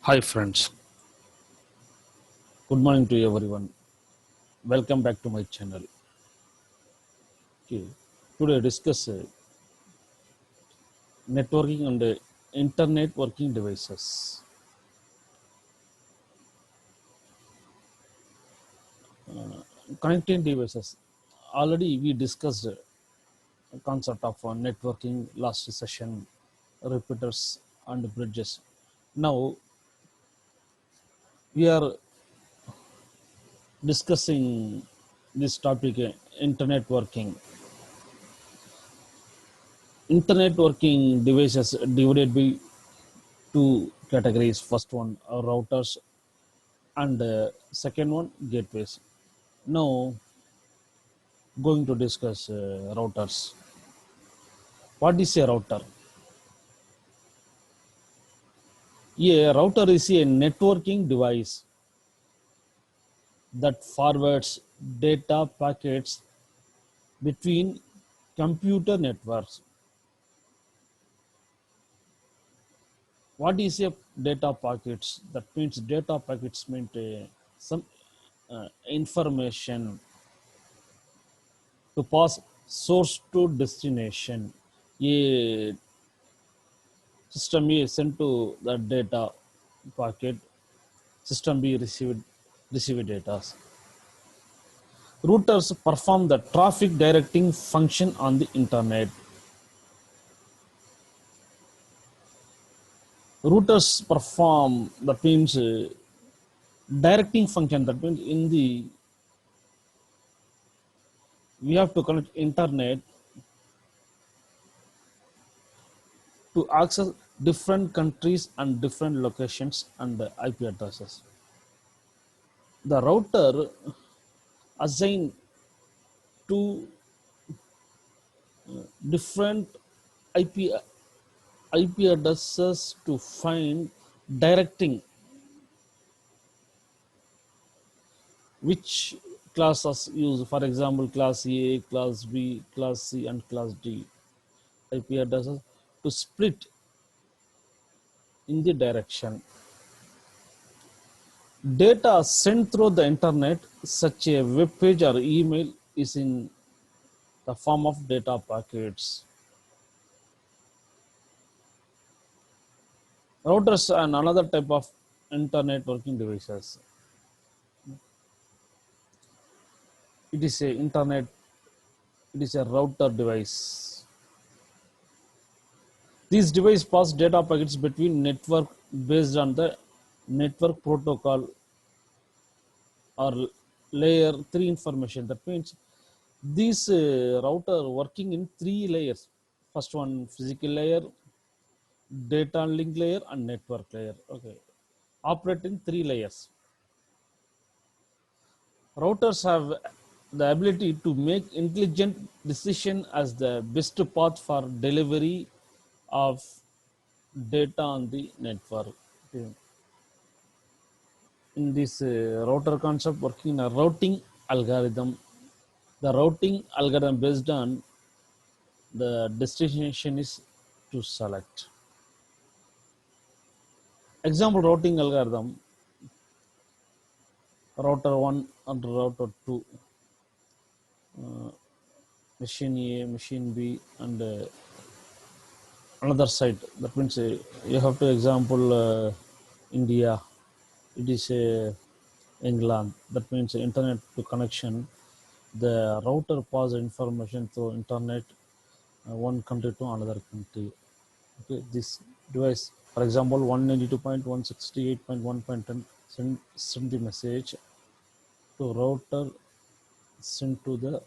Hi friends, good morning to everyone. Welcome back to my channel. Okay. Today discuss networking and internet working devices. Connecting devices. Already we discussed the concept of networking last session, repeaters and bridges. Now we are discussing this topic, internet working. Internet working devices divided by two categories. First one routers and second one gateways. Now going to discuss routers. What is a router? A router is a networking device that forwards data packets between computer networks. What is a data packets? That means data packets mean some information to pass source to destination. A system A sent to the data packet, system B received data. Routers perform the traffic directing function on the internet. Routers perform that means directing function. That means in the we have to connect internet to access different countries and different locations and the IP addresses. The router assign to different IP IP addresses to find directing which classes use. For example, class A, class B, class C, and class D IP addresses to split in the direction. Data sent through the internet, such a web page or email, is in the form of data packets. Routers and another type of internet working devices. It is a internet. It is a router device. These devices pass data packets between network based on the network protocol or layer 3 information. That means these router working in 3 layers. First one physical layer, data link layer, and network layer. Okay, operate in 3 layers. Routers have the ability to make intelligent decision as the best path for delivery of data on the network. Okay. In this router concept, working in a routing algorithm. The routing algorithm based on the destination is to select. Example routing algorithm, router 1 and router 2, machine A, machine B, and another site. That means you have to example India, it is England. That means internet to connection. The router pass information through internet one country to another country. Okay, this device, for example, 192.168.1.10 send the message to router sent to the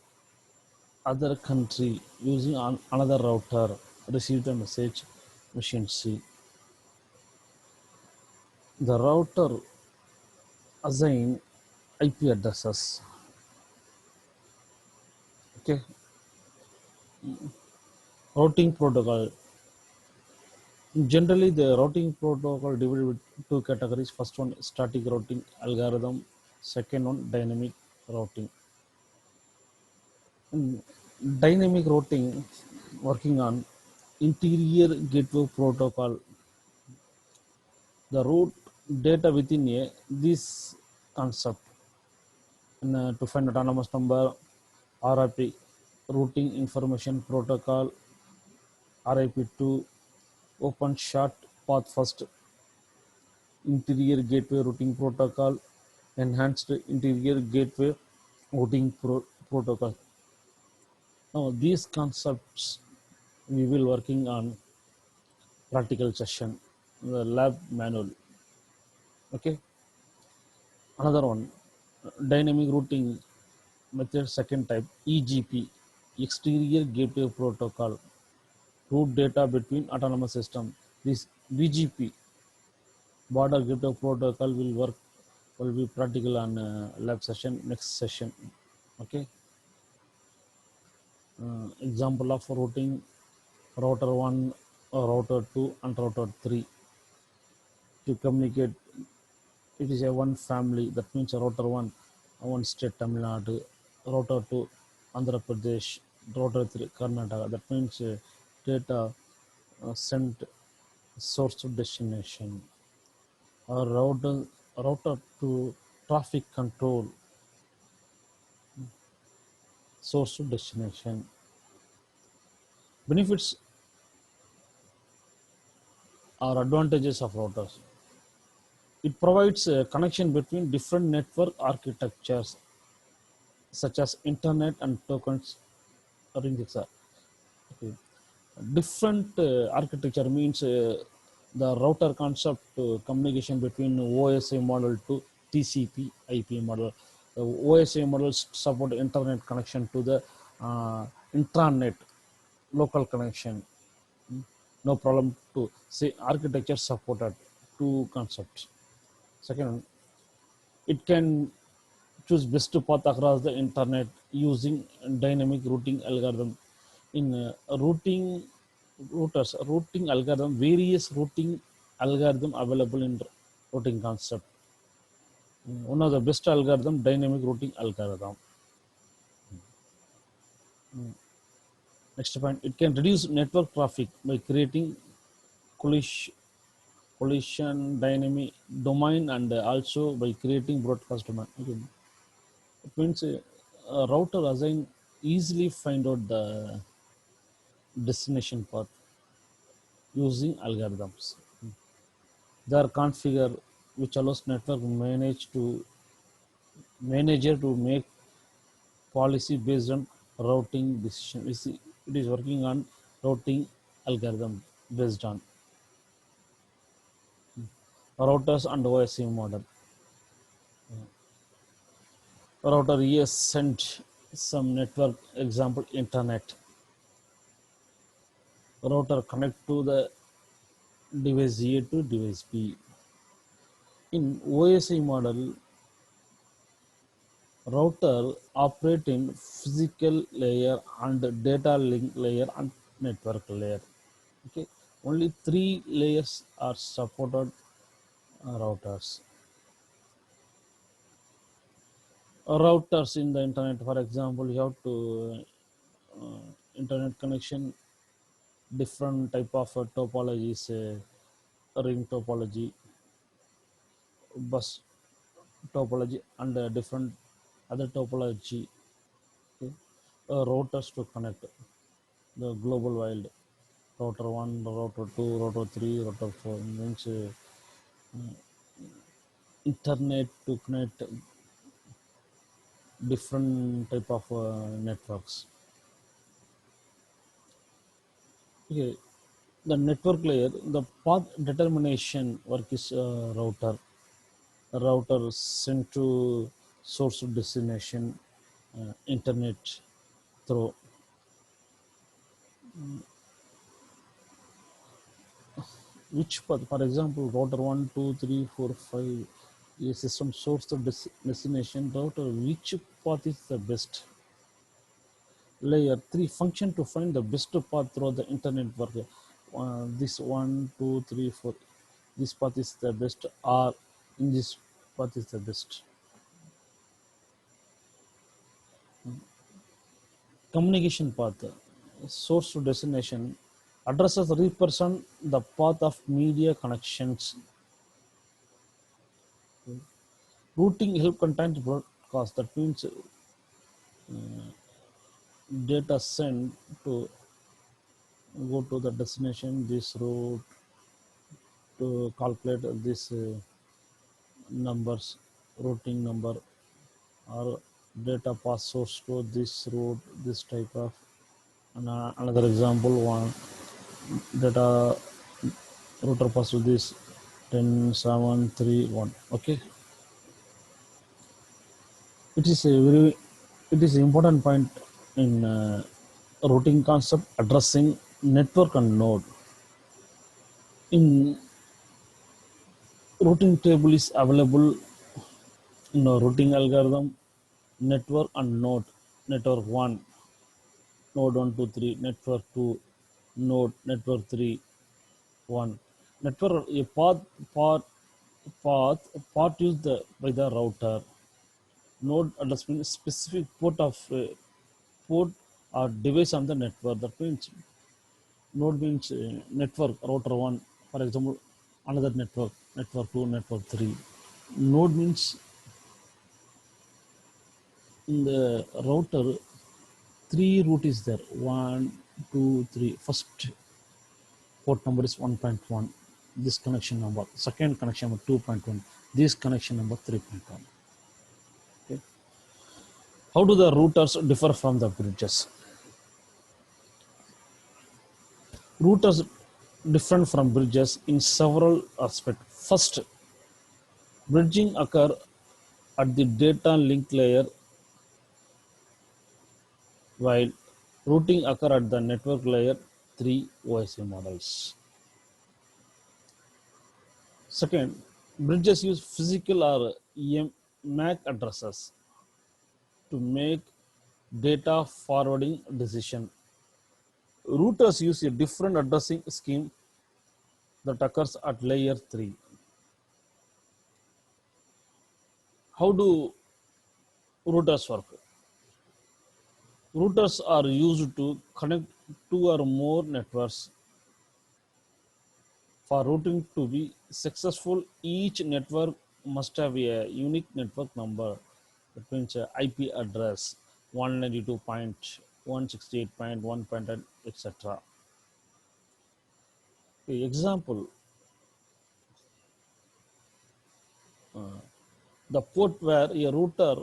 other country using another router, receive the message machine C. The router assign IP addresses. Okay, routing protocol. Generally, the routing protocol divided with two categories. First one static routing algorithm. Second one dynamic routing. Dynamic routing working on interior gateway protocol. The route data within a this concept to find autonomous number, RIP, routing information protocol, RIP2, open short path first, interior gateway routing protocol, enhanced interior gateway routing protocol. Now these concepts we will working on practical session, the lab manual. Okay, another one, dynamic routing method second type, EGP, exterior gateway protocol, route data between autonomous system. This BGP, border gateway protocol, will be practical on lab session next session. Okay, example of routing, router 1, router 2 and router 3 to communicate. It is a one family, that means router 1 one state Tamil Nadu, router 2 Andhra Pradesh, router 3 Karnataka, that means data sent source to destination, or router to traffic control, source to destination. Benefits or advantages of routers. It provides a connection between different network architectures such as internet and tokens rings. Okay. Different architecture means the router concept communication between OSI model to TCP IP model. The OSI models support internet connection to the intranet local connection. No problem to say architecture supported two concepts. Second, it can choose best path across the internet using dynamic routing algorithm. In routing algorithm, various routing algorithm available in routing concept. One of the best algorithm, dynamic routing algorithm. Next point, it can reduce network traffic by creating collision, collision dynamic domain, and also by creating broadcast domain. Okay. It means a router assign easily find out the destination path using algorithms. They are configured, which allows network manager to make policy based on routing decision. It is working on routing algorithm based on routers and OSI model. Router ES sent some network example internet. Router connect to the device A to device B. In OSI model, router operate in physical layer and data link layer and network layer. Okay, only three layers are supported routers. Routers in the internet, for example, you have to internet connection, different type of topologies, ring topology, bus topology, and different other topology. Okay, routers to connect the global wide, router 1, router 2, router 3, router 4 means internet to connect different type of networks. Okay, the network layer, the path determination work is router sent to source to destination internet through which path, for example, router 1, 2, 3, 4, 5, a system source to destination router, which path is the best. Layer 3 function to find the best path through the internet network. This 1, 2, 3, 4, this path is the best, or in this path is the best. Communication path, source to destination, addresses represent the path of media connections. Routing help content broadcast. That means data sent to go to the destination. This route to calculate this numbers, routing number, or data pass source to this route. This type of. And another example one data router pass to this 10731. Okay, it is a very it is an important point in routing concept addressing network and node. In routing table is available in a routing algorithm, network and node. Network 1, node 1, 2, 3, network 2, node, network 3, 1. Network a path part used by the router. Node address means specific port of port or device on the network. That means node means network router 1, for example, another network, network 2, network 3. Node means in the router, three route is there. 1, 2, 3. First port number is 1.1. This connection number. Second connection number 2.1. This connection number 3.1. Okay. How do the routers differ from the bridges? Routers different from bridges in several aspects. First, bridging occur at the data link layer while routing occur at the network layer 3 OSI models. Second, bridges use physical or MAC addresses to make data forwarding decision. Routers use a different addressing scheme that occurs at layer 3. How do routers work? Routers are used to connect two or more networks. For routing to be successful, each network must have a unique network number, that means IP address 192.168.1, etc. Example, the port where a router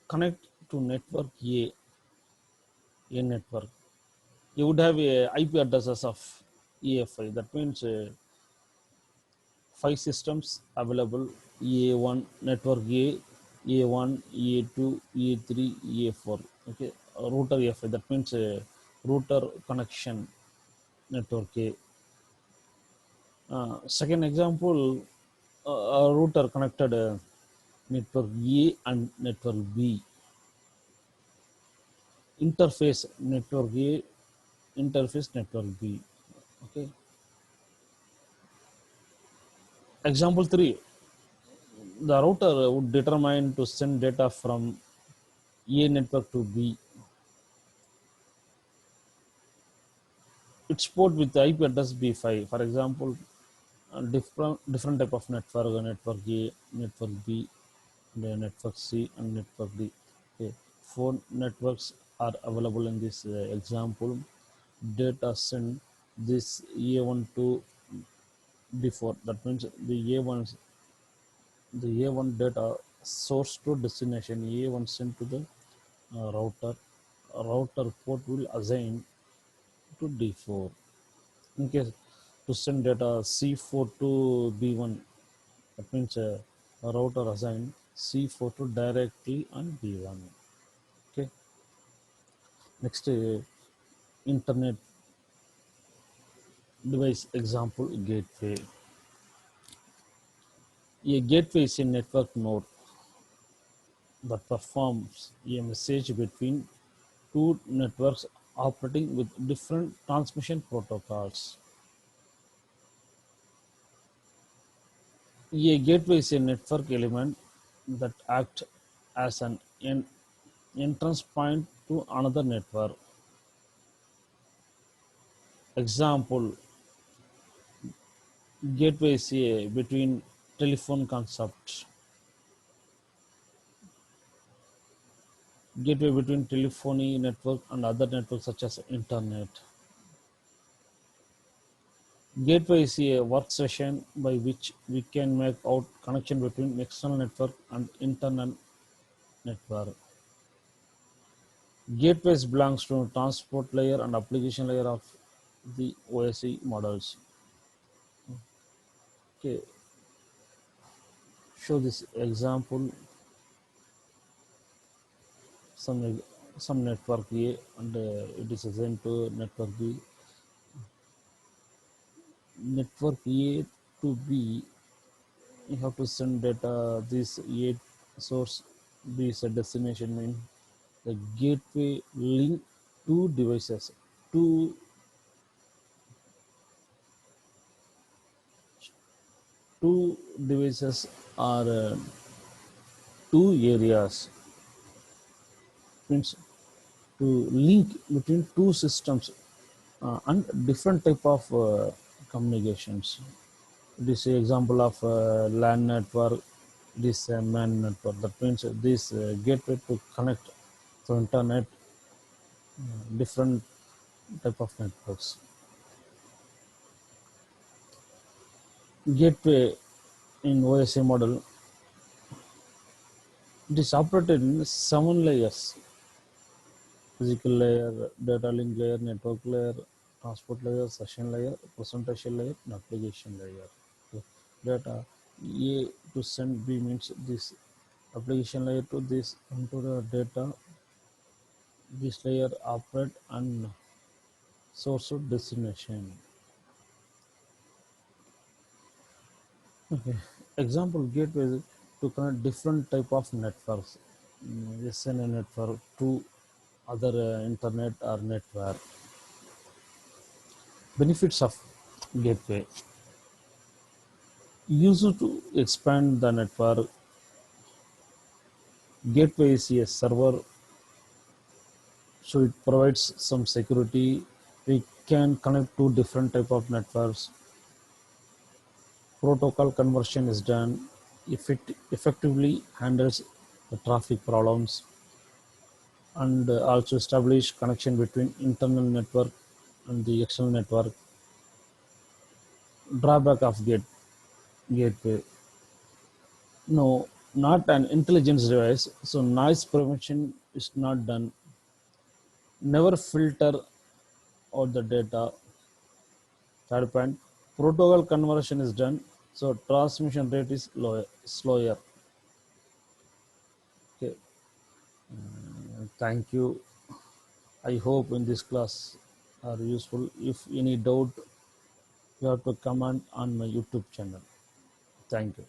connect to network A network, you would have a IP addresses of EFI. That means 5 systems available: EA1 network A1, EA2, EA3, EA4. Okay, router EFI. That means router connection network A. Second example, a router connected network A and network B. Interface network A, interface network B. Okay. Example 3, the router would determine to send data from A network to B. It's port with the IP address B5. For example, different type of network, network A, network B, and network C, and network D. Okay. 4 networks are available in this example. Data send this A1 to D4. That means the A1 data source to destination. A1 sent to the router. Router port will assign to D4. In case to send data C4 to B1, that means a router assign C4 to directly on B1. Okay. Next, internet device example, gateway. A gateway is a network node that performs a message between two networks operating with different transmission protocols. A gateway is a network element that acts as an entrance point to another network. Example, gateway is a between telephone concept. gateway between telephony network and other networks such as internet. Gateway is a work session by which we can make out connection between external network and internal network. Gateways belongs to transport layer and application layer of the OSI models. Okay, show this example. Some some network A and it is assigned to network B. Network A to B, you have to send data. This A source, B is a destination. Mean the gateway link two devices. Two devices are two areas. Means to link between two systems and different type of communications. This example of LAN network, this MAN network. That means this gateway to connect to internet, different type of networks. Gateway in OSI model, it is operated in 7 layers: physical layer, data link layer, network layer, transport layer, session layer, presentation layer, and application layer. Okay. Data A to send B means this application layer to this into the data. This layer operate and source of destination. Okay. Example gateway to connect different type of networks. SNA network to other internet or network. Benefits of gateway: used to expand the network. Gateway is a server, so it provides some security. We can connect to different type of networks. Protocol conversion is done. Effectively handles the traffic problems and also establish connection between internal network and the external network. Drawback of gateway: no, not an intelligence device, so noise prevention is not done. Never filter out the data. Third point, protocol conversion is done, so transmission rate is slower. Okay, thank you. I hope in this class are useful. If any doubt, you have to comment on my YouTube channel. Thank you.